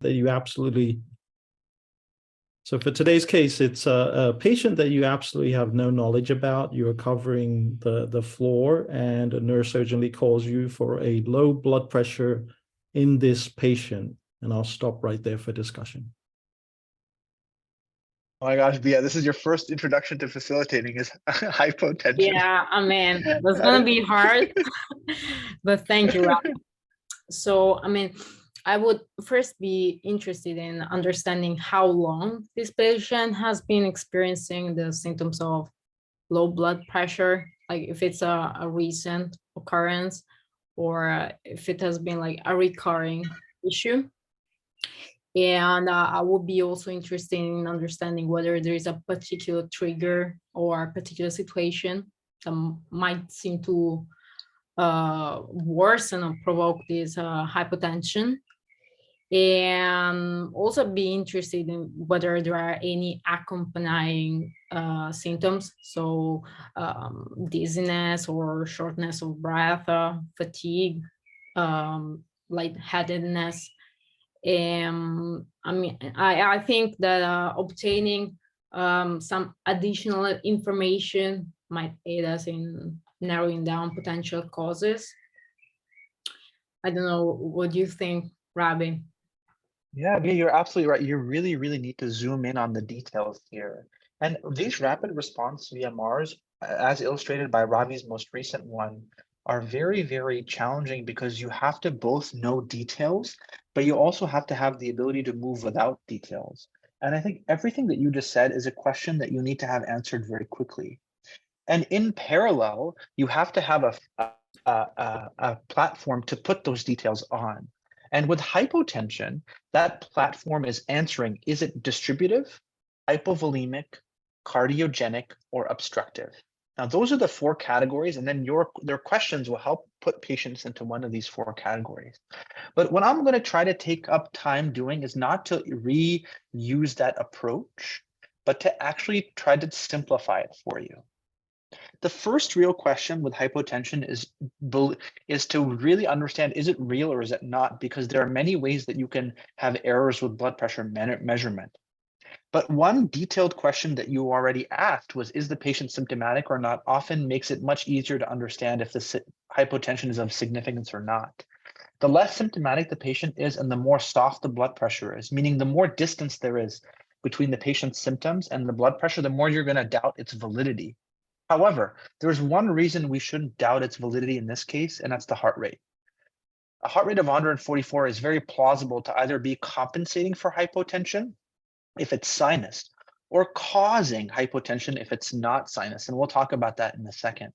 that you absolutely, so for today's case, it's a patient that you absolutely have no knowledge about. You're covering the floor and a nurse urgently calls you for a low blood pressure in this patient. And I'll stop right there for discussion. Oh my gosh, Bia, this is your first introduction to facilitating is hypotension. Yeah, I mean, that's gonna be hard, but thank you, Rabih. So, I mean, I would first be interested in understanding how long this patient has been experiencing the symptoms of low blood pressure, like if it's a recent occurrence or if it has been like a recurring issue. And I would be also interested in understanding whether there is a particular trigger or a particular situation that might seem to worsen or provoke this hypotension. And also be interested in whether there are any accompanying symptoms, so dizziness or shortness of breath, fatigue, lightheadedness. I mean, I think that obtaining some additional information might aid us in narrowing down potential causes. I don't know, what do you think, Rabih? Yeah, you're absolutely right. You really, really need to zoom in on the details here. And these rapid response VMRs, as illustrated by Rabih's most recent one, are very, very challenging because you have to both know details, but you also have to have the ability to move without details. And I think everything that you just said is a question that you need to have answered very quickly. And in parallel, you have to have a platform to put those details on. And with hypotension, that platform is answering, is it distributive, hypovolemic, cardiogenic, or obstructive? Now, those are the four categories, and then their questions will help put patients into one of these four categories. But what I'm going to try to take up time doing is not to reuse that approach, but to actually try to simplify it for you. The first real question with hypotension is to really understand, is it real or is it not? Because there are many ways that you can have errors with blood pressure measurement. But one detailed question that you already asked was, is the patient symptomatic or not? Often makes it much easier to understand if the hypotension is of significance or not. The less symptomatic the patient is and the more soft the blood pressure is, meaning the more distance there is between the patient's symptoms and the blood pressure, the more you're going to doubt its validity. However, there's one reason we shouldn't doubt its validity in this case, and that's the heart rate. A heart rate of 144 is very plausible to either be compensating for hypotension if it's sinus, or causing hypotension if it's not sinus. And we'll talk about that in a second.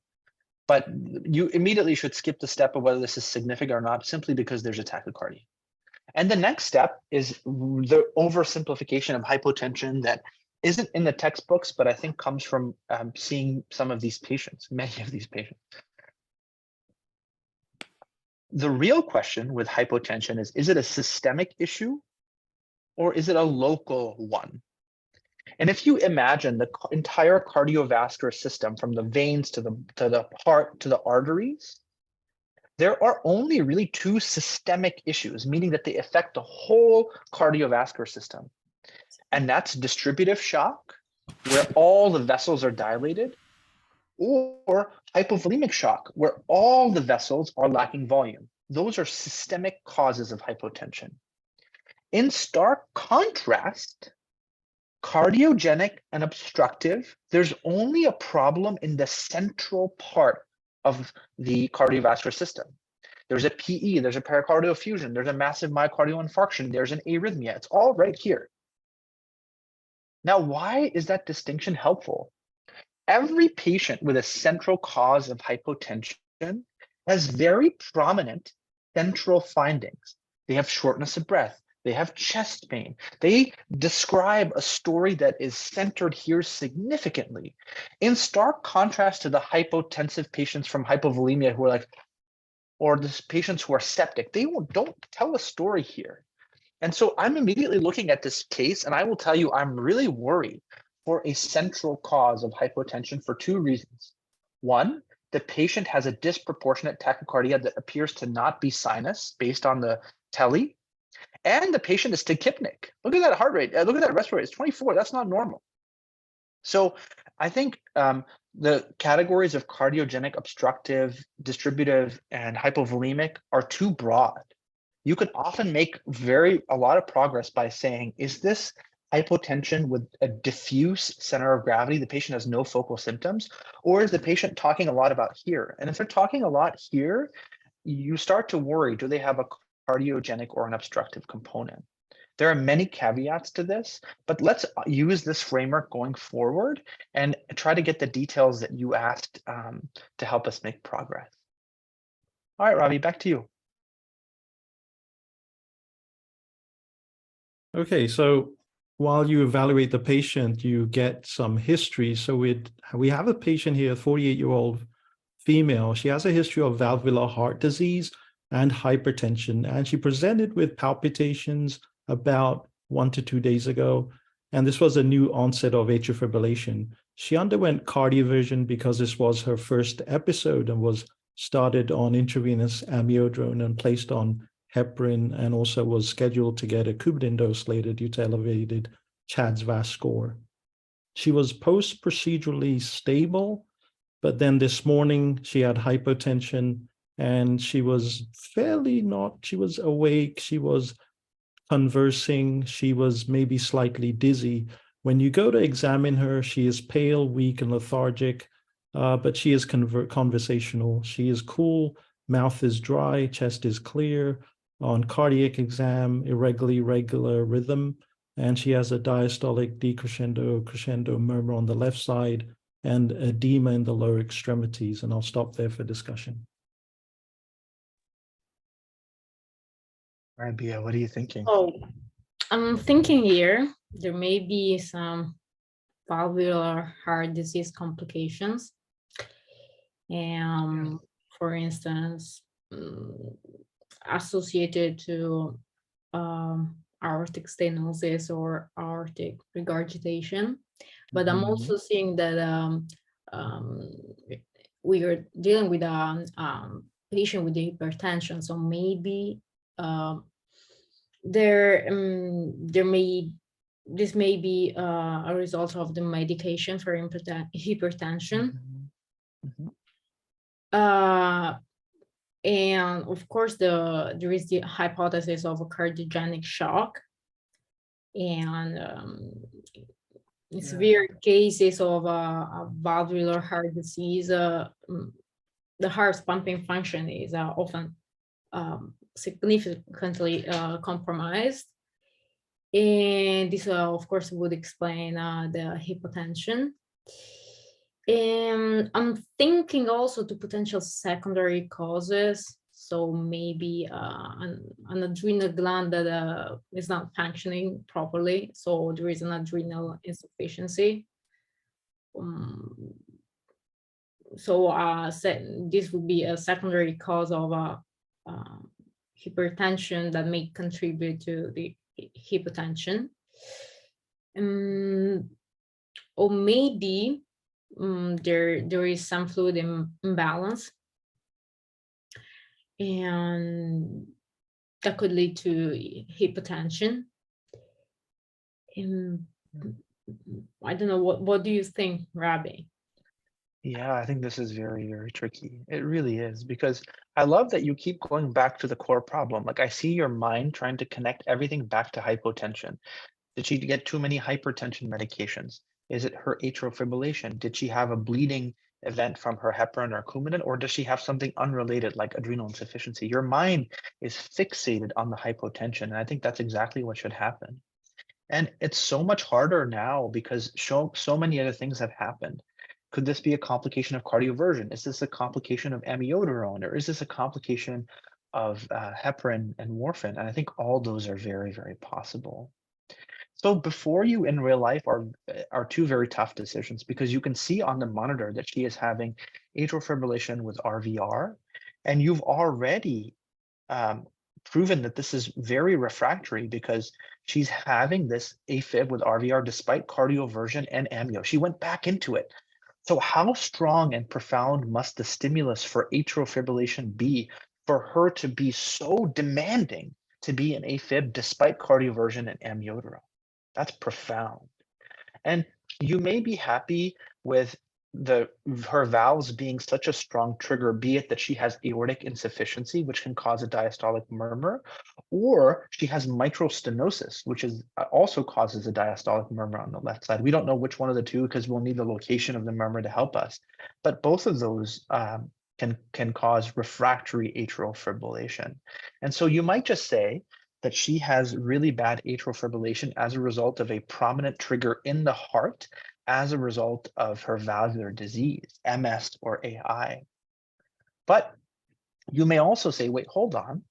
But you immediately should skip the step of whether this is significant or not, simply because there's a tachycardia. And the next step is the oversimplification of hypotension that isn't in the textbooks, but I think comes from seeing some of these patients, many of these patients. The real question with hypotension is it a systemic issue or is it a local one? And if you imagine the entire cardiovascular system from the veins to the heart to the arteries, there are only really two systemic issues, meaning that they affect the whole cardiovascular system. And that's distributive shock, where all the vessels are dilated, or hypovolemic shock, where all the vessels are lacking volume. Those are systemic causes of hypotension. In stark contrast, cardiogenic and obstructive, there's only a problem in the central part of the cardiovascular system. There's a PE, there's a pericardial effusion, there's a massive myocardial infarction, there's an arrhythmia. It's all right here. Now, why is that distinction helpful? Every patient with a central cause of hypotension has very prominent central findings. They have shortness of breath. They have chest pain. They describe a story that is centered here significantly. In stark contrast to the hypotensive patients from hypovolemia who are like, or the patients who are septic, they don't tell a story here. And so I'm immediately looking at this case, and I will tell you, I'm really worried for a central cause of hypotension for two reasons. One, the patient has a disproportionate tachycardia that appears to not be sinus based on the tele. And the patient is tachypnic. Look at that heart rate. Look at that rest rate. It's 24. That's not normal. So I think the categories of cardiogenic, obstructive, distributive, and hypovolemic are too broad. You could often make a lot of progress by saying, is this hypotension with a diffuse center of gravity? The patient has no focal symptoms, or is the patient talking a lot about here? And if they're talking a lot here, you start to worry, do they have a cardiogenic or an obstructive component? There are many caveats to this, but let's use this framework going forward and try to get the details that you asked to help us make progress. All right, Rabih, back to you. Okay, so while you evaluate the patient, you get some history. So we have a patient here, a 48-year-old female. She has a history of valvular heart disease and hypertension, and she presented with palpitations about 1 to 2 days ago, and this was a new onset of atrial fibrillation. She underwent cardioversion because this was her first episode and was started on intravenous amiodarone and placed on heparin, and also was scheduled to get a Coumadin dose later due to elevated CHA2DS2-VASc score. She was post-procedurally stable, but then this morning she had hypotension and she was she was awake, she was conversing, she was maybe slightly dizzy. When you go to examine her, she is pale, weak, and lethargic, but she is conversational. She is cool, mouth is dry, chest is clear. On cardiac exam, regular rhythm, and she has a diastolic decrescendo, crescendo murmur on the left side and edema in the lower extremities. And I'll stop there for discussion. All right, Bia, what are you thinking? Oh, I'm thinking here there may be some valvular heart disease complications. And for instance, associated to aortic stenosis or aortic regurgitation. But I'm also seeing that we are dealing with a patient with hypertension, so maybe this may be a result of the medication for hypertension. And of course, there is the hypothesis of a cardiogenic shock. And in severe cases of a valvular heart disease, the heart's pumping function is often significantly compromised. And this, of course, would explain the hypotension. And I'm thinking also to potential secondary causes. So maybe an adrenal gland that is not functioning properly. So there is an adrenal insufficiency. So this would be a secondary cause of hypertension that may contribute to the hypotension. Or maybe there is some fluid imbalance, and that could lead to hypotension. I don't know, what do you think, Rabih? Yeah, I think this is very, very tricky. It really is, because I love that you keep going back to the core problem. Like, I see your mind trying to connect everything back to hypotension. Did she get too many hypertension medications? Is it her atrial fibrillation? Did she have a bleeding event from her heparin or Coumadin, or does she have something unrelated like adrenal insufficiency? Your mind is fixated on the hypotension, and I think that's exactly what should happen. And it's so much harder now because so many other things have happened. Could this be a complication of cardioversion? Is this a complication of amiodarone, or is this a complication of heparin and warfarin? And I think all those are very, very possible. So before you in real life are two very tough decisions, because you can see on the monitor that she is having atrial fibrillation with RVR, and you've already proven that this is very refractory because she's having this AFib with RVR despite cardioversion and amio. She went back into it. So how strong and profound must the stimulus for atrial fibrillation be for her to be so demanding to be an AFib despite cardioversion and amiodarone. That's profound. And you may be happy with her valves being such a strong trigger, be it that she has aortic insufficiency, which can cause a diastolic murmur, or she has mitral stenosis, which is also causes a diastolic murmur on the left side. We don't know which one of the two because we'll need the location of the murmur to help us. But both of those can cause refractory atrial fibrillation. And so you might just say that she has really bad atrial fibrillation as a result of a prominent trigger in the heart as a result of her valvular disease, MS or AI. But you may also say, wait, hold on.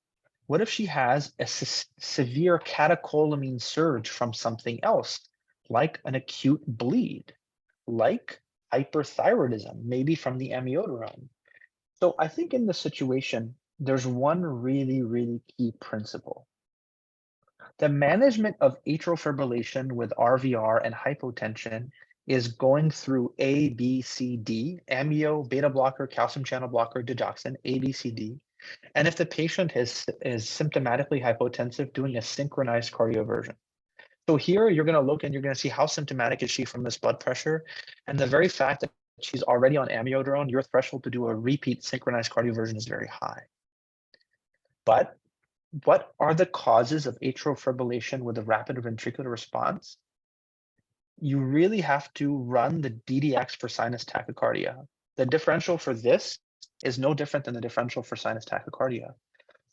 What if she has a severe catecholamine surge from something else, like an acute bleed, like hyperthyroidism, maybe from the amiodarone? So I think in this situation, there's one really, really key principle. The management of atrial fibrillation with RVR and hypotension is going through A, B, C, D, amio, beta blocker, calcium channel blocker, digoxin, A, B, C, D. And if the patient is symptomatically hypotensive, doing a synchronized cardioversion. So here you're going to look and you're going to see how symptomatic is she from this blood pressure. And the very fact that she's already on amiodarone, your threshold to do a repeat synchronized cardioversion is very high. But what are the causes of atrial fibrillation with a rapid ventricular response? You really have to run the DDX for sinus tachycardia. The differential for this is no different than the differential for sinus tachycardia.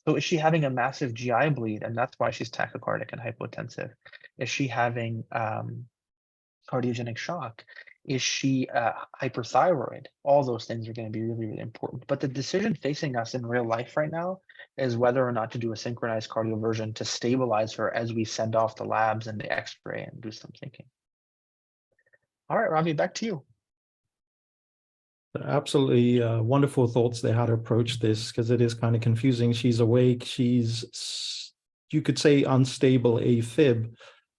So is she having a massive GI bleed, and that's why she's tachycardic and hypotensive? Is she having cardiogenic shock? Is she hyperthyroid? All those things are going to be really, really important. But the decision facing us in real life right now is whether or not to do a synchronized cardioversion to stabilize her as we send off the labs and the X-ray and do some thinking. All right, Rabih, back to you. Absolutely wonderful thoughts there how to approach this, because it is kind of confusing. She's awake, she's, you could say, unstable AFib.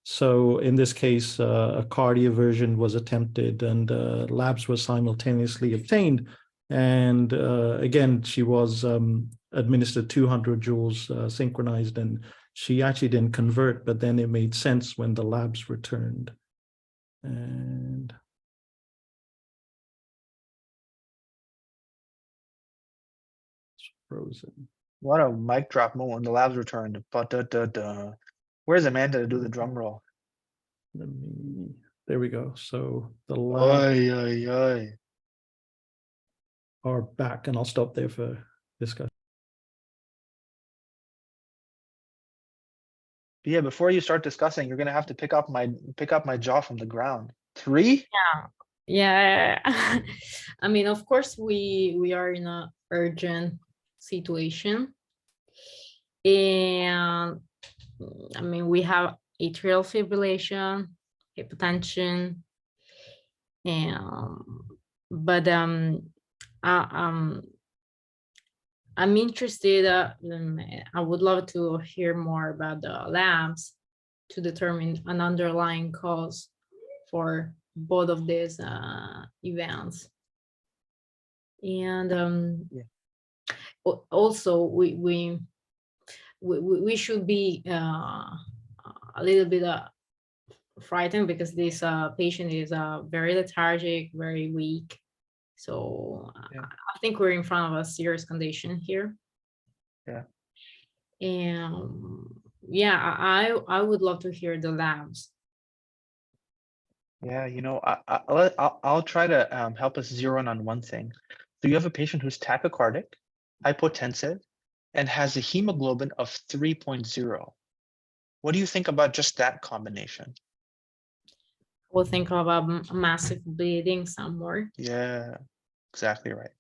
So in this case, a cardioversion was attempted and labs were simultaneously obtained. And again, she was administered 200 joules synchronized, and she actually didn't convert, but then it made sense when the labs returned. And it's frozen. What a mic drop moment when the labs returned. Ba-da-da-da. Where's Amanda to do the drum roll? There we go. So the labs are back, and I'll stop there for discussion. Yeah, before you start discussing, you're gonna have to pick up my jaw from the ground. 3? Yeah. I mean, of course, we are in an urgent situation, and I mean, we have atrial fibrillation, hypotension, and but I'm interested. I would love to hear more about the labs to determine an underlying cause for both of these events. And also we should be a little bit frightened because this patient is very lethargic, very weak. So I think we're in front of a serious condition here. Yeah. And yeah, I would love to hear the labs. Yeah, you know, I'll try to help us zero in on one thing. So you have a patient who's tachycardic, hypotensive, and has a hemoglobin of 3.0. What do you think about just that combination? We'll think about massive bleeding somewhere. Yeah, exactly right.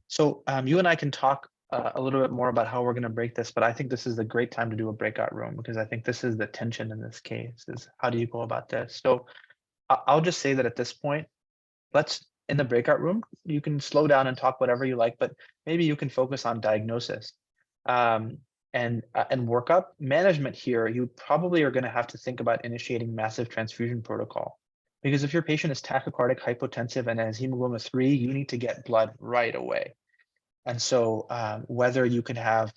So you and I can talk a little bit more about how we're going to break this, but I think this is a great time to do a breakout room, because I think this is the tension in this case, is how do you go about this? So I'll just say that at this point, let's, in the breakout room, you can slow down and talk whatever you like, but maybe you can focus on diagnosis and workup. Management here, you probably are going to have to think about initiating massive transfusion protocol, because if your patient is tachycardic, hypotensive, and has hemoglobin 3, you need to get blood right away. And so whether you can have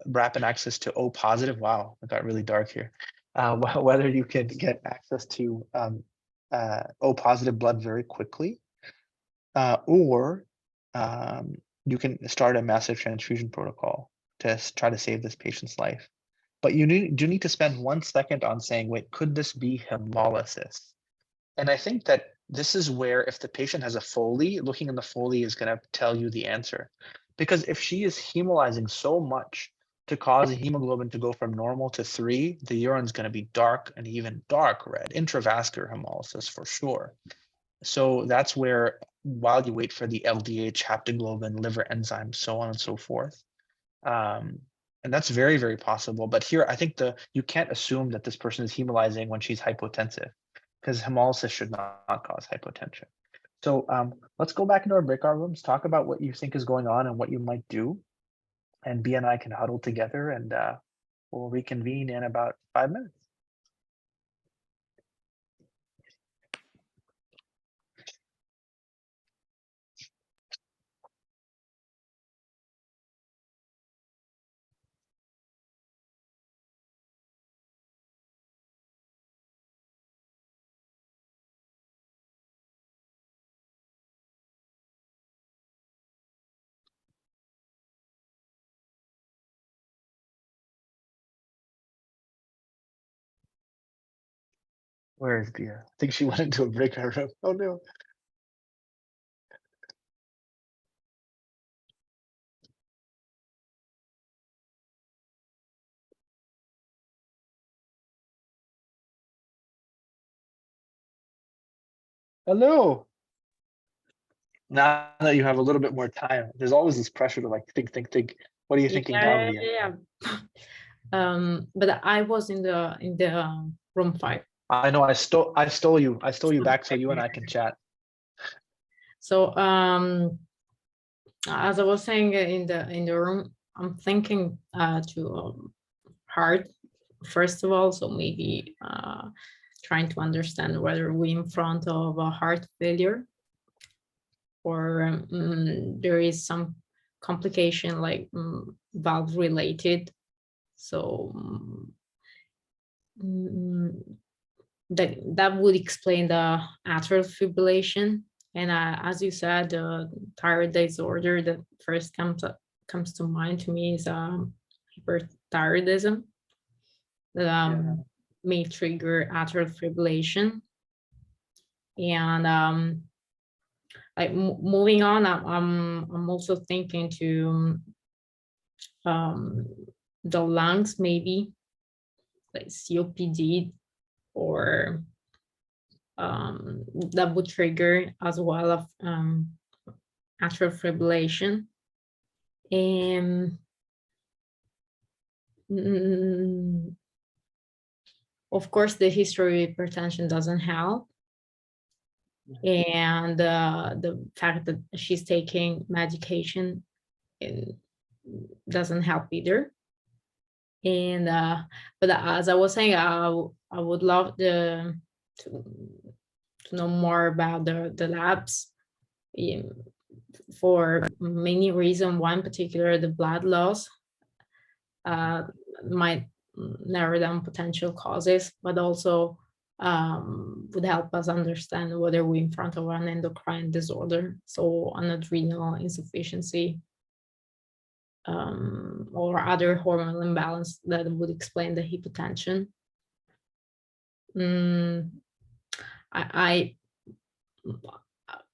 rapid access to O positive. Wow, it got really dark here. Whether you can get access to O positive blood very quickly, or you can start a massive transfusion protocol to try to save this patient's life. But you do need to spend 1 second on saying, wait, could this be hemolysis? And I think that this is where, if the patient has a Foley, looking in the Foley is going to tell you the answer. Because if she is hemolyzing so much to cause a hemoglobin to go from normal to 3, the urine's going to be dark and even dark red, intravascular hemolysis for sure. So that's where, while you wait for the LDH, haptoglobin, liver enzymes, so on and so forth, and that's very, very possible. But here, I think you can't assume that this person is hemolyzing when she's hypotensive, because hemolysis should not cause hypotension. So let's go back into our breakout rooms, talk about what you think is going on and what you might do. And B and I can huddle together, and we'll reconvene in about 5 minutes. Where is Bia? I think she went into a breakout room. Oh no. Hello. Now that you have a little bit more time, there's always this pressure to like think. What are you thinking now, Bia? Yeah. But I was in the room 5. I know I stole you back so you and I can chat. So as I was saying in the room, I'm thinking to heart first of all. So maybe trying to understand whether we're in front of a heart failure, or there is some complication like valve related. So that would explain the atrial fibrillation. And as you said, the thyroid disorder that first comes to mind to me is hyperthyroidism that may trigger atrial fibrillation. And like moving on, I'm also thinking to the lungs, maybe like COPD, or that would trigger as well of atrial fibrillation. And of course, the history of hypertension doesn't help. And the fact that she's taking medication doesn't help either. And but as I was saying, I would love to know more about the labs, for many reasons. One particular, the blood loss might narrow down potential causes, but also would help us understand whether we're in front of an endocrine disorder, so an adrenal insufficiency, or other hormonal imbalance that would explain the hypotension.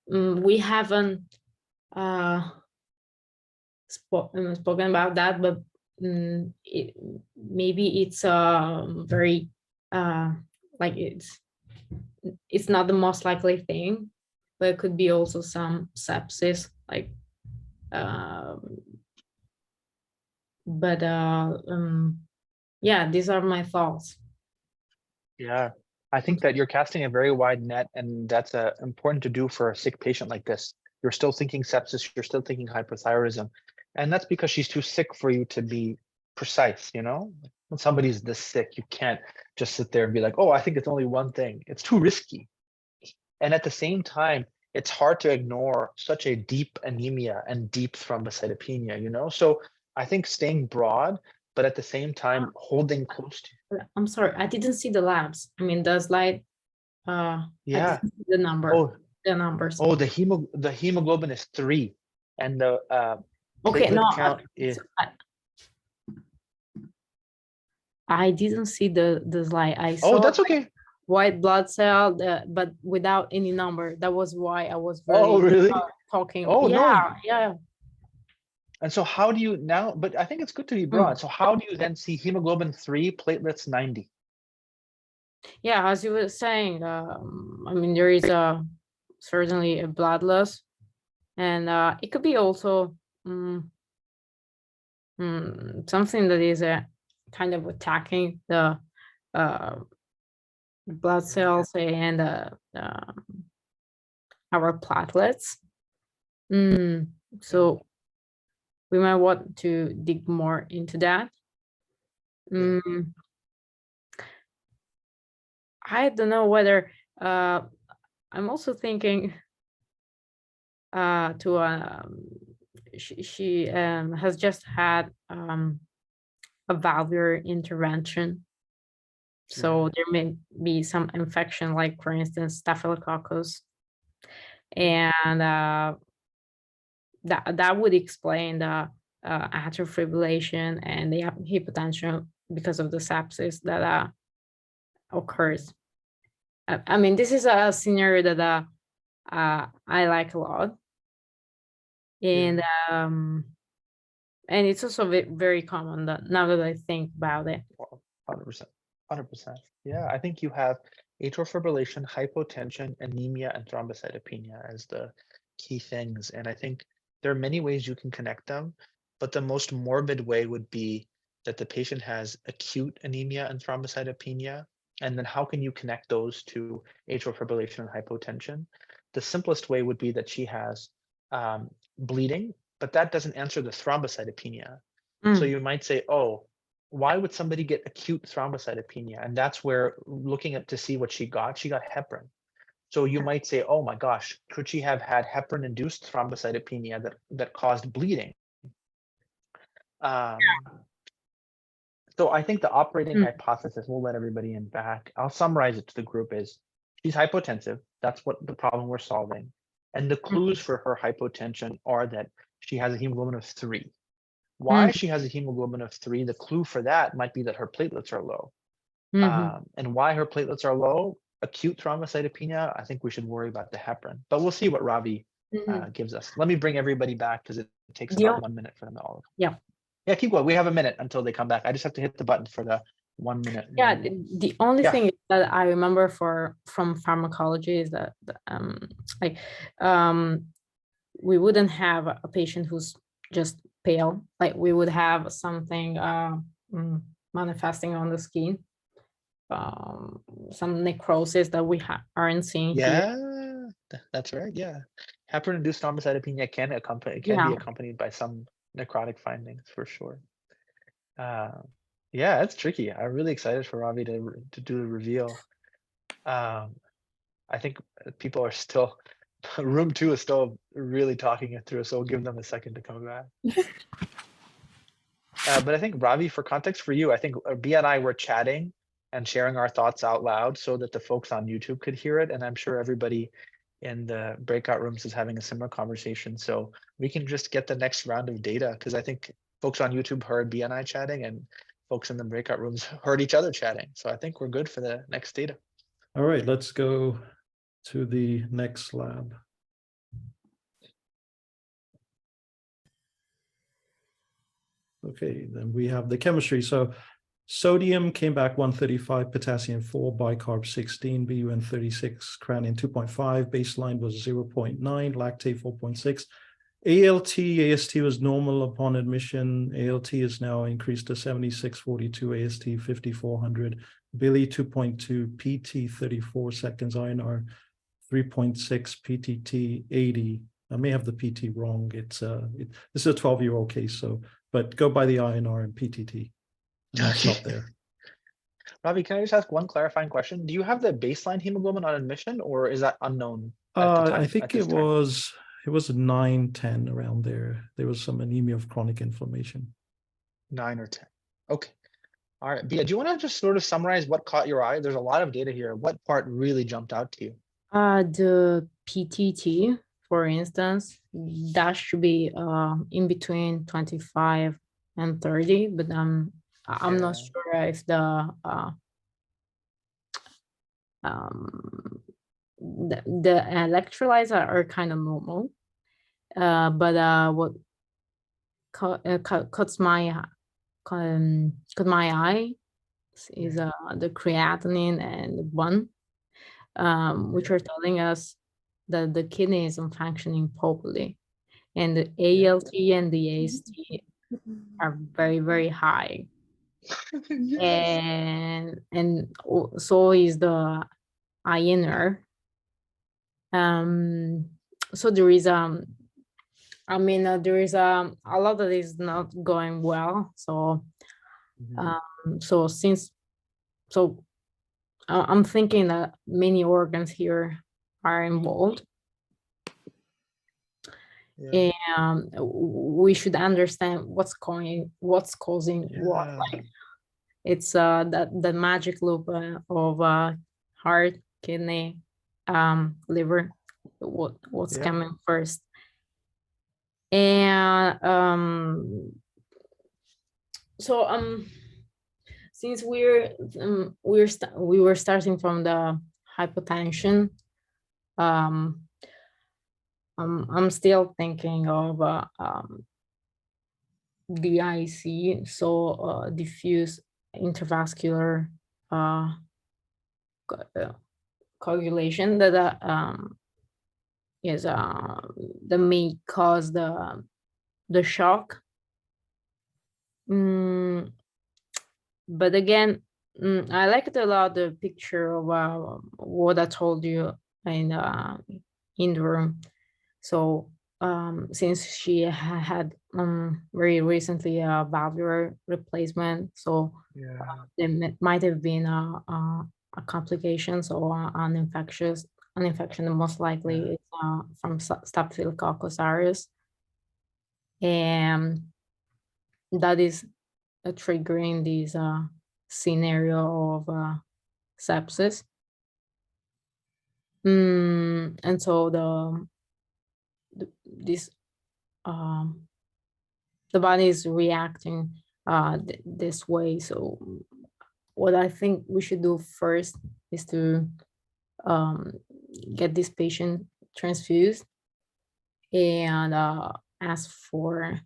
We haven't spoken about that, but maybe it's very like it's not the most likely thing, but it could be also some sepsis, like but yeah, these are my thoughts. Yeah, I think that you're casting a very wide net, and that's important to do for a sick patient like this. You're still thinking sepsis, you're still thinking hypothyroidism, and that's because she's too sick for you to be precise, you know? When somebody's this sick, you can't just sit there and be like, oh, I think it's only one thing. It's too risky. And at the same time, it's hard to ignore such a deep anemia and deep thrombocytopenia, you know? So I think staying broad, but at the same time holding close to. I'm sorry, I didn't see the labs. I mean, the slide, I Yeah. didn't see the numbers. Oh, the hemoglobin is 3, and the Okay, platelet no, count is. I didn't see the slide. I Oh, saw that's okay. white blood cell, but without any number. That was why I was Oh, really really? talking. Oh, yeah, no. yeah. And so how do you now, but I think it's good to be broad. So how do you then see hemoglobin 3, platelets 90? Yeah, as you were saying, I mean, there is certainly a blood loss, and it could be also something that is kind of attacking the blood cells and our platelets. So we might want to dig more into that. I don't know whether I'm also thinking she has just had a valvular intervention. So there may be some infection, like for instance, staphylococcus. And that would explain the atrial fibrillation and the hypotension because of the sepsis that occurs. I mean, this is a scenario that I like a lot. And and it's also very common that now that I think about it. 100%. 100%. Yeah, I think you have atrial fibrillation, hypotension, anemia, and thrombocytopenia as the key things. And I think there are many ways you can connect them, but the most morbid way would be that the patient has acute anemia and thrombocytopenia. And then how can you connect those to atrial fibrillation and hypotension? The simplest way would be that she has bleeding, but that doesn't answer the thrombocytopenia. So you might say, oh, why would somebody get acute thrombocytopenia? And that's where looking at to see what she got heparin. So you might say, oh my gosh, could she have had heparin-induced thrombocytopenia that caused bleeding? So I think the operating hypothesis, we'll let everybody in back. I'll summarize it to the group is she's hypotensive. That's what the problem we're solving. And the clues for her hypotension are that she has a hemoglobin of 3. Why she has a hemoglobin of 3, the clue for that might be that her platelets are low. And why her platelets are low, acute thrombocytopenia, I think we should worry about the heparin. But we'll see what Rabih gives us. Let me bring everybody back because it takes about 1 minute for them to all. Yeah, keep going. We have a minute until they come back. I just have to hit the button for the 1 minute. Yeah, the only thing that I remember from pharmacology is that we wouldn't have a patient who's just pale. Like we would have something manifesting on the skin, some necrosis that we aren't seeing here. That's right. Yeah, heparin-induced thrombocytopenia can be accompanied by some necrotic findings for sure. Yeah, it's tricky. I'm really excited for Rabih to do the reveal. I think people are still, room 2 is still really talking it through, so we'll give them a second to come back. But I think Rabih, for context for you, I think Bia and I were chatting and sharing our thoughts out loud so that the folks on YouTube could hear it. And I'm sure everybody in the breakout rooms is having a similar conversation. So we can just get the next round of data, because I think folks on YouTube heard Bia and I chatting and folks in the breakout rooms heard each other chatting. So I think we're good for the next data. All right, let's go to the next lab. Okay, then we have the chemistry. So sodium came back 135, potassium 4, bicarb 16, BUN 36, creatinine 2.5, baseline was 0.9, lactate 4.6. ALT, AST was normal upon admission. ALT is now increased to 7642, AST 5400, Billy 2.2, PT 34 seconds, INR 3.6, PTT 80. I may have the PT wrong. It's this is a 12-year-old case, so but go by the INR and PTT. And I'll stop there. Rabih, can I just ask one clarifying question? Do you have the baseline hemoglobin on admission, or is that unknown at the time? I think it was 9, 10 around there. There was some anemia of chronic inflammation. 9 or 10. Okay. All right. Bia, do you want to just sort of summarize what caught your eye? There's a lot of data here. What part really jumped out to you? The PTT, for instance, that should be in between 25 and 30, but I'm not sure if the electrolytes are kind of normal, but what caught my eye is the creatinine and one, which are telling us that the kidney isn't functioning properly, and the ALT and the AST are very, very high. Yes. And so is the INR. So there is there is a lot that is not going well. So I'm thinking that many organs here are involved. Yeah. And we should understand what's causing what. Like, it's the magic loop of heart, kidney, liver, what's coming first. And since we were starting from the hypotension, I'm still thinking of DIC, so diffuse intravascular coagulation that is that may cause the shock. But again, I liked a lot the picture of what I told you in the room. So since she had very recently a valvular replacement, so there might have been a complications or an infection, and most likely it's from Staphylococcus aureus, and that is triggering this scenario of sepsis. And so the body is reacting this way. So what I think we should do first is to get this patient transfused and ask for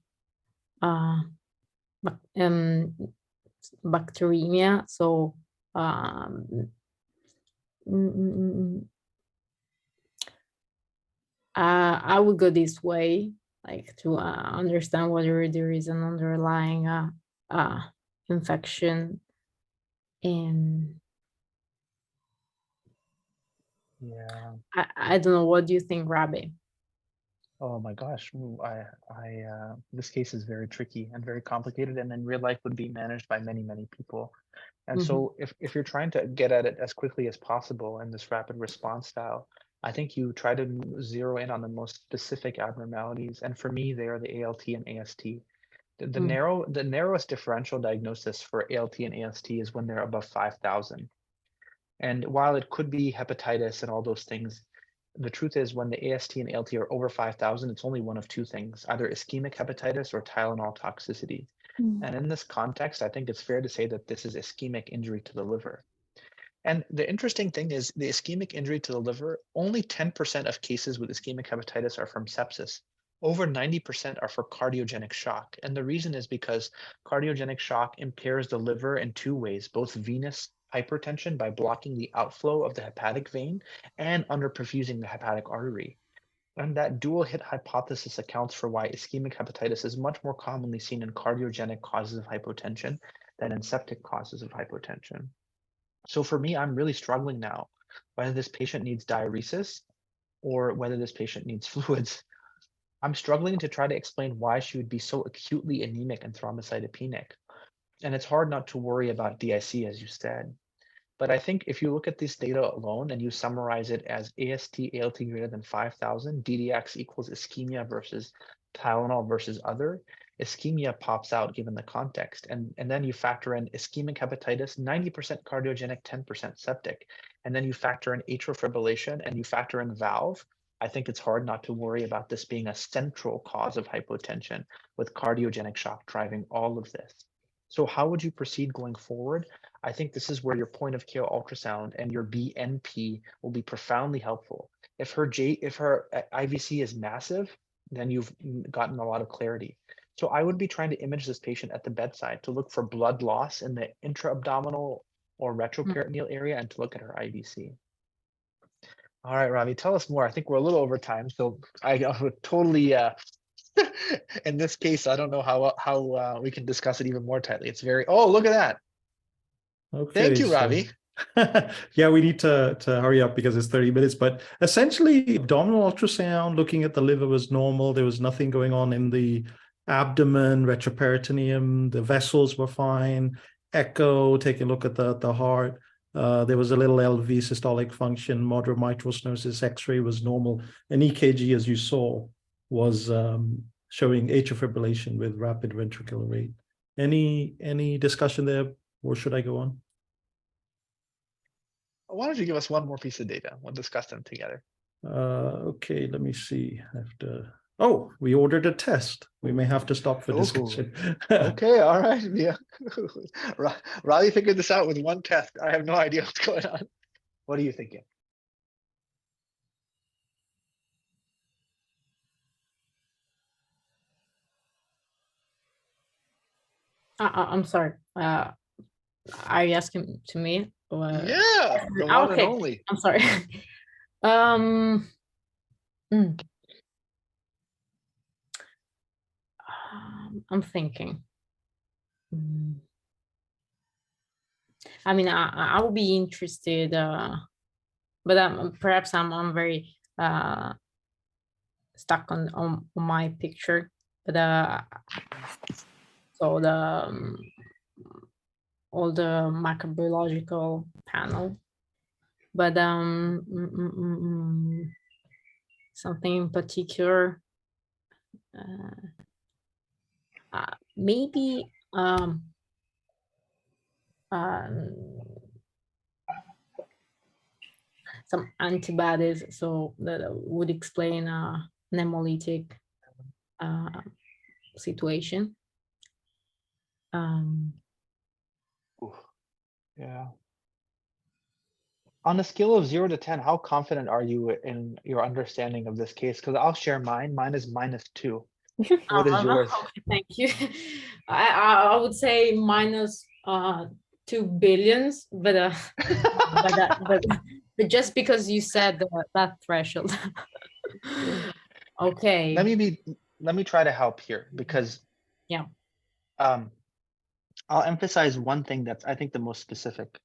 bacteremia. So I would go this way, like to understand whether there is an underlying infection. And I don't know, what do you think, Rabih? Oh my gosh, this case is very tricky and very complicated, and in real life would be managed by many, many people. And so if you're trying to get at it as quickly as possible in this rapid response style, I think you try to zero in on the most specific abnormalities. And for me, they are the ALT and AST. The narrowest differential diagnosis for ALT and AST is when they're above 5,000. And while it could be hepatitis and all those things, the truth is when the AST and ALT are over 5,000, it's only one of two things, either ischemic hepatitis or Tylenol toxicity. And in this context, I think it's fair to say that this is ischemic injury to the liver. And the interesting thing is the ischemic injury to the liver, only 10% of cases with ischemic hepatitis are from sepsis. Over 90% are for cardiogenic shock. And the reason is because cardiogenic shock impairs the liver in two ways, both venous hypertension by blocking the outflow of the hepatic vein and underperfusing the hepatic artery. And that dual hit hypothesis accounts for why ischemic hepatitis is much more commonly seen in cardiogenic causes of hypotension than in septic causes of hypotension. So for me, I'm really struggling now whether this patient needs diuresis or whether this patient needs fluids. I'm struggling to try to explain why she would be so acutely anemic and thrombocytopenic. And it's hard not to worry about DIC, as you said. But I think if you look at this data alone and you summarize it as AST, ALT greater than 5,000, DDX equals ischemia versus Tylenol versus other, ischemia pops out given the context. And then you factor in ischemic hepatitis, 90% cardiogenic, 10% septic. And then you factor in atrial fibrillation and you factor in valve. I think it's hard not to worry about this being a central cause of hypotension with cardiogenic shock driving all of this. So how would you proceed going forward? I think this is where your point of care ultrasound and your BNP will be profoundly helpful. If her IVC is massive, then you've gotten a lot of clarity. So I would be trying to image this patient at the bedside to look for blood loss in the intra-abdominal or retroperitoneal area and to look at her IVC. All right, Rabih, tell us more. I think we're a little over time, so I would totally, in this case, I don't know how we can discuss it even more tightly. It's very, oh, look at that. Okay, Thank you, Rabih. Yeah, we need to hurry up because it's 30 minutes, but essentially abdominal ultrasound, looking at the liver was normal. There was nothing going on in the abdomen, retroperitoneum, the vessels were fine. Echo, take a look at the heart. There was a little LV systolic function, moderate mitral stenosis, X-ray was normal. And EKG, as you saw, was showing atrial fibrillation with rapid ventricular rate. Any discussion there, or should I go on? Why don't you give us one more piece of data? We'll discuss them together. Okay, let me see. I have to. Oh, we ordered a test. We may have to stop for discussion. Okay, all right. Yeah. Rabih figured this out with one test. I have no idea what's going on. What are you thinking? I'm sorry. Are you asking to me? Or... Yeah, the one and only. I'm sorry. I'm thinking. I mean, I will be interested, but perhaps I'm very stuck on my picture. But so all the microbiological panel, but something in particular. Maybe some antibodies, so that would explain an hemolytic situation. Yeah. On a scale of 0 to 10, how confident are you in your understanding of this case? Because I'll share mine. Mine is -2. What is yours? Okay, thank you. I would say -2 billions, but but just because you said that threshold. Okay. Let me try to help here because yeah. I'll emphasize one thing that's I think the most specific.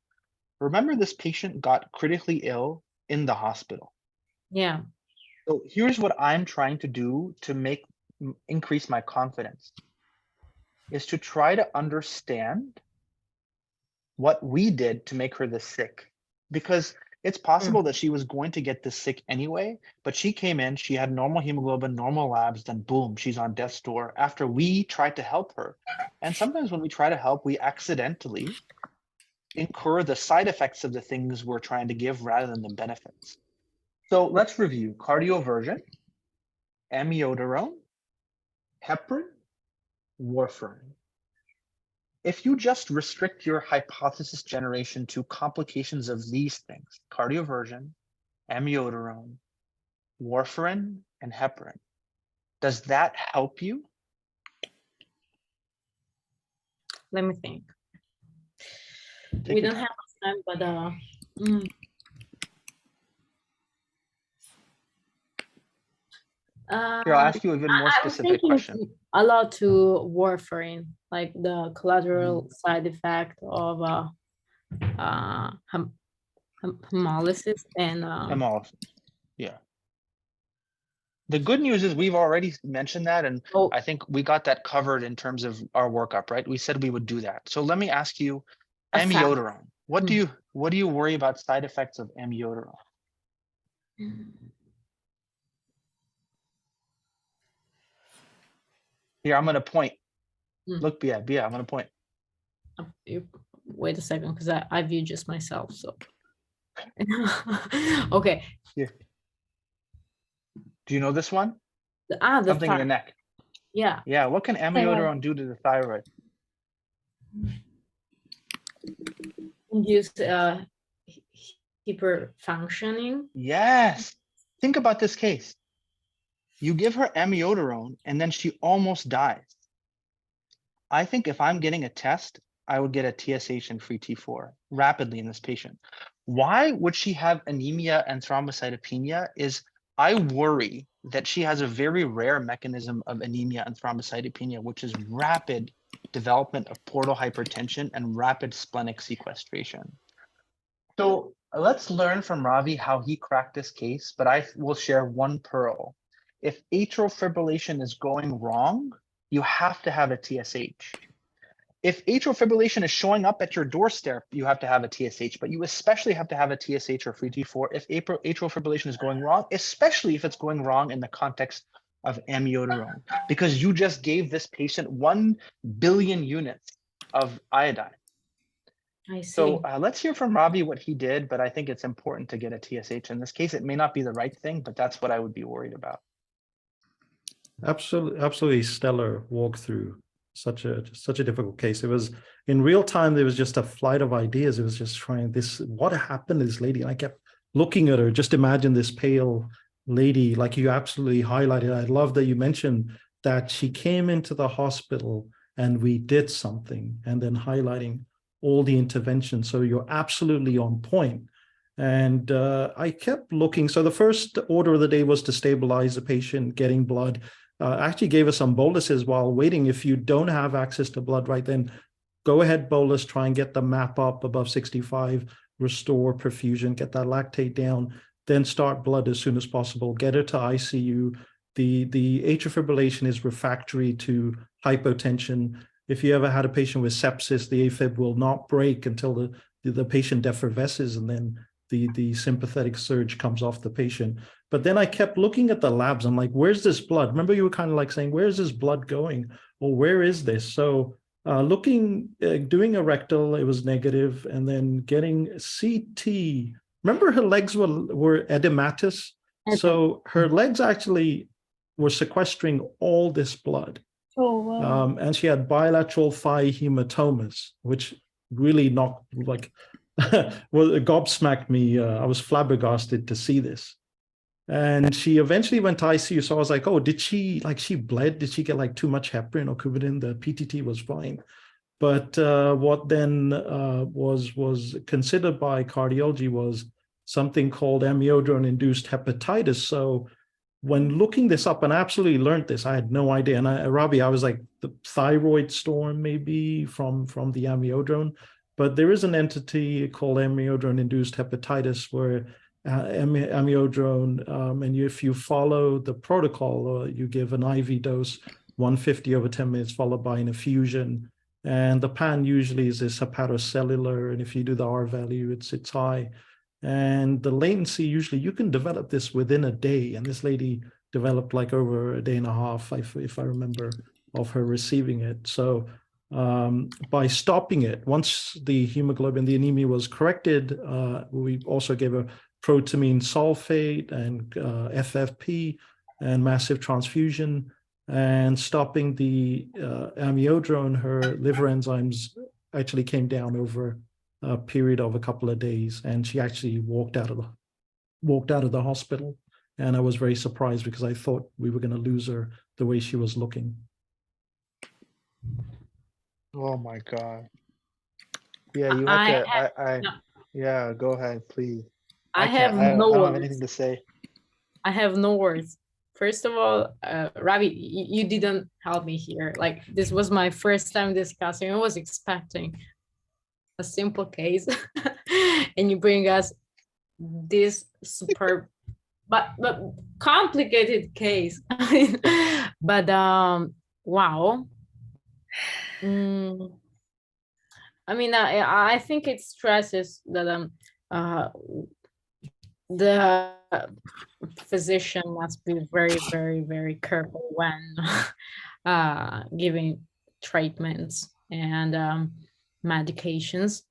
Remember, this patient got critically ill in the hospital. Yeah. So here's what I'm trying to do to increase my confidence is to try to understand what we did to make her this sick, because it's possible that she was going to get this sick anyway, but she came in, she had normal hemoglobin, normal labs, then boom, she's on death's door after we tried to help her. And sometimes when we try to help, we accidentally incur the side effects of the things we're trying to give rather than the benefits. So let's review: cardioversion, amiodarone, heparin, warfarin. If you just restrict your hypothesis generation to complications of these things, cardioversion, amiodarone, warfarin, and heparin, does that help you? Let me think. We don't have time, but here, I'll ask you a even more specific question. A lot to warfarin, like the collateral side effect of hemolysis and hemolysis. Yeah. The good news is we've already mentioned that, and I think we got that covered in terms of our workup, right? We said we would do that. So let me ask you, amiodarone. What do you worry about side effects of amiodarone? Here, I'm gonna point. Mm. Look, Bia, I'm gonna point. Wait a second, because I view just myself, so. Okay. Here. Do you know this one? The Something in your thyroid. neck. Yeah. Yeah, what can amiodarone do to the thyroid? Induce hyperfunctioning. Yes. Think about this case. You give her amiodarone and then she almost dies. I think if I'm getting a test, I would get a TSH and free T4 rapidly in this patient. Why would she have anemia and thrombocytopenia is I worry that she has a very rare mechanism of anemia and thrombocytopenia, which is rapid development of portal hypertension and rapid splenic sequestration. So let's learn from Ravi how he cracked this case, but I will share one pearl. If atrial fibrillation is going wrong, you have to have a TSH. If atrial fibrillation is showing up at your doorstep, you have to have a TSH, but you especially have to have a TSH or free T4 if atrial fibrillation is going wrong, especially if it's going wrong in the context of amiodarone, because you just gave this patient 1 billion units of iodine. I see. So let's hear from Rabih what he did, but I think it's important to get a TSH. In this case, it may not be the right thing, but that's what I would be worried about. Absolutely stellar walkthrough. Such a difficult case. It was in real time. There was just a flight of ideas. It was just trying this. What happened to this lady? And I kept looking at her. Just imagine this pale lady, like you absolutely highlighted. I love that you mentioned that she came into the hospital and we did something, and then highlighting all the interventions. So you're absolutely on point. And I kept looking. So the first order of the day was to stabilize the patient, getting blood. Actually gave us some boluses while waiting. If you don't have access to blood right then, go ahead, bolus, try and get the MAP up above 65, restore perfusion, get that lactate down, then start blood as soon as possible, get her to ICU. The atrial fibrillation is refractory to hypotension. If you ever had a patient with sepsis, the AFib will not break until the patient effervesces, and then the sympathetic surge comes off the patient. But then I kept looking at the labs. I'm like, where's this blood? Remember, you were kind of like saying, where's this blood going? Or where is this? So doing a rectal, it was negative, and then getting CT. Remember, her legs were edematous. Okay. So her legs actually were sequestering all this blood. Oh, wow. And she had bilateral thigh hematomas, which really knocked, like, well, it gobsmacked me. I was flabbergasted to see this. And she eventually went to ICU. So I was like, oh, did she bled? Did she get like too much heparin or Coumadin? The PTT was fine. But what then was considered by cardiology was something called amiodarone-induced hepatitis. So when looking this up, and I absolutely learned this, I had no idea. And Rabih, I was like, the thyroid storm maybe from the amiodarone. But there is an entity called amiodarone-induced hepatitis where amiodarone, and if you follow the protocol, you give an IV dose, 150 over 10 minutes, followed by an infusion. And the PAN usually is this hepatocellular, and if you do the R value, it's high. And the latency, usually you can develop this within a day. And this lady developed like over a day and a half, if I remember, of her receiving it. So by stopping it, once the hemoglobin, the anemia was corrected, we also gave a protamine sulfate and FFP and massive transfusion. And stopping the amiodarone, her liver enzymes actually came down over a period of a couple of days, and she actually walked out of the hospital. And I was very surprised because I thought we were going to lose her the way she was looking. Oh my God. Yeah, you have to. Yeah, go ahead, please. I don't have anything to say. I have no words. First of all, Rabih, you didn't help me here. Like, this was my first time discussing. I was expecting a simple case, and you bring us this superb, but complicated case. But wow. I mean, I think it stresses that the physician must be very, very, very careful when giving treatments and medications.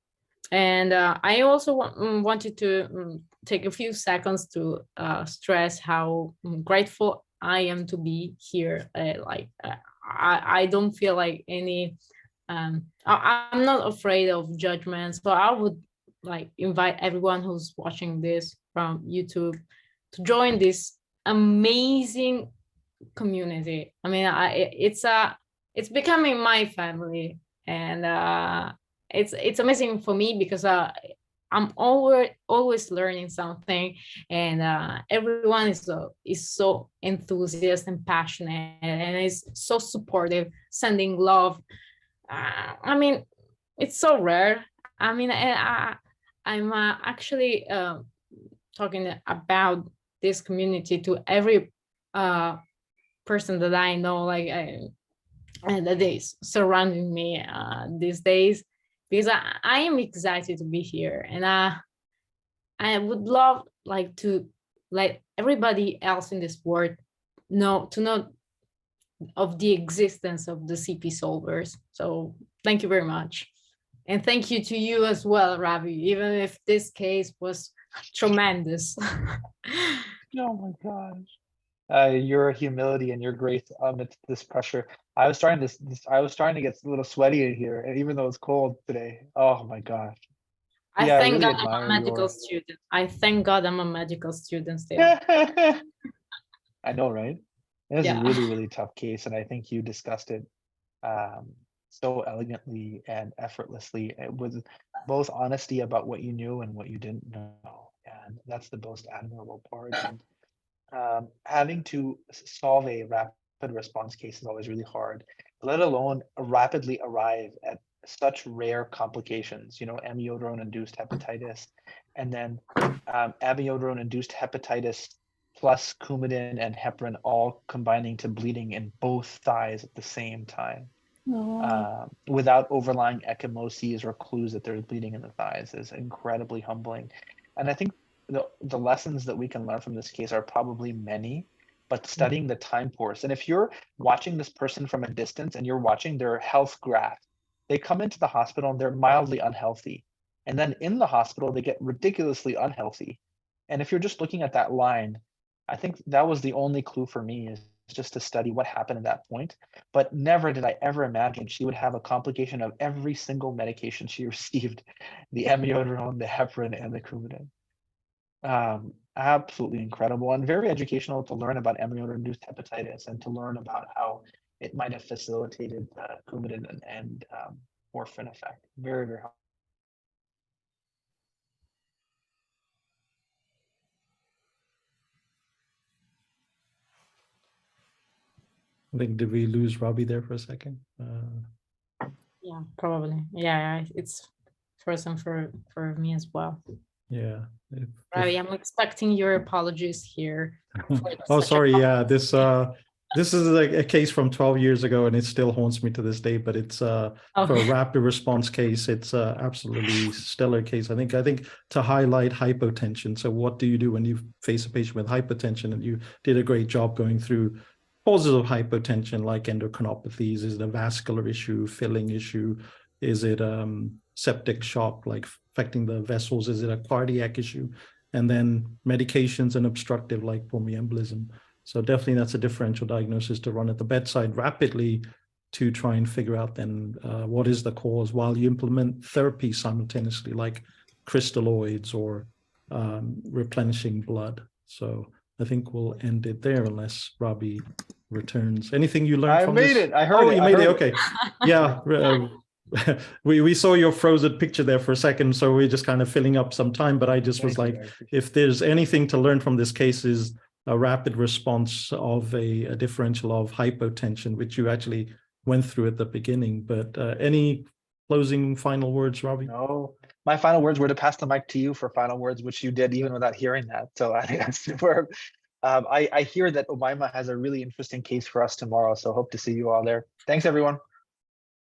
And I also wanted to take a few seconds to stress how grateful I am to be here. I don't feel like any, I'm not afraid of judgment. So I would like invite everyone who's watching this from YouTube to join this amazing community. I mean, it's becoming my family, and it's amazing for me because I'm always learning something, and everyone is so enthusiastic and passionate, and is so supportive, sending love. I mean, it's so rare. I mean, I'm actually talking about this community to every person that I know, like and that is surrounding me these days, because I am excited to be here, and I would love like to let everybody else in this world know of the existence of the CP solvers. So thank you very much. And thank you to you as well, Rabih, even if this case was tremendous. Oh my gosh. Your humility and your grace amidst this pressure. I was starting to get a little sweaty in here, and even though it's cold today. Oh my gosh. I Yeah, I thank really God I'm a admire medical your. student. I thank God I'm a medical student still. I know, right? It is a Yeah. really, really tough case, and I think you discussed it so elegantly and effortlessly with both honesty about what you knew and what you didn't know, and that's the most admirable part. And having to solve a rapid response case is always really hard, let alone rapidly arrive at such rare complications, you know, amiodarone-induced hepatitis, and then amiodarone-induced hepatitis plus Coumadin and heparin all combining to bleeding in both thighs at the same time. Without overlying ecchymoses or clues that there's bleeding in the thighs is incredibly humbling. And I think the lessons that we can learn from this case are probably many, but studying the time course. And if you're watching this person from a distance and you're watching their health graph, they come into the hospital and they're mildly unhealthy. And then in the hospital, they get ridiculously unhealthy. And if you're just looking at that line, I think that was the only clue for me, is just to study what happened at that point. But never did I ever imagine she would have a complication of every single medication she received, the amiodarone, the heparin, and the Coumadin. Absolutely incredible and very educational to learn about amiodarone-induced hepatitis and to learn about how it might have facilitated Coumadin and warfarin effect. Very, very helpful. I think, did we lose Rabih there for a second? Yeah, probably. Yeah, it's frozen for me as well. Yeah. Rabih, I'm expecting your apologies here. Oh, sorry. Yeah, this is a case from 12 years ago, and it still haunts me to this day. But it's for a rapid response case. It's a absolutely stellar case. I think to highlight hypotension. So what do you do when you face a patient with hypertension? And you did a great job going through causes of hypotension, like endocrinopathies. Is it a vascular issue, filling issue? Is it septic shock, like affecting the vessels? Is it a cardiac issue? And then medications and obstructive, like pulmonary embolism. So definitely that's a differential diagnosis to run at the bedside rapidly to try and figure out then what is the cause while you implement therapy simultaneously, like crystalloids or replenishing blood. So I think we'll end it there unless Rabih returns. Anything you learned from this? I made it. I heard it. You made it. Okay. Yeah. We saw your frozen picture there for a second, so we're just kind of filling up some time, but I just was like, if there's anything to learn from this case is a rapid response of a differential of hypotension, which you actually went through at the beginning. But any closing final words, Rabih? No, my final words were to pass the mic to you for final words, which you did even without hearing that. So I think that's superb. I hear that Umaima has a really interesting case for us tomorrow, so hope to see you all there. Thanks, everyone.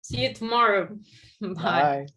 See you tomorrow. Bye. Bye.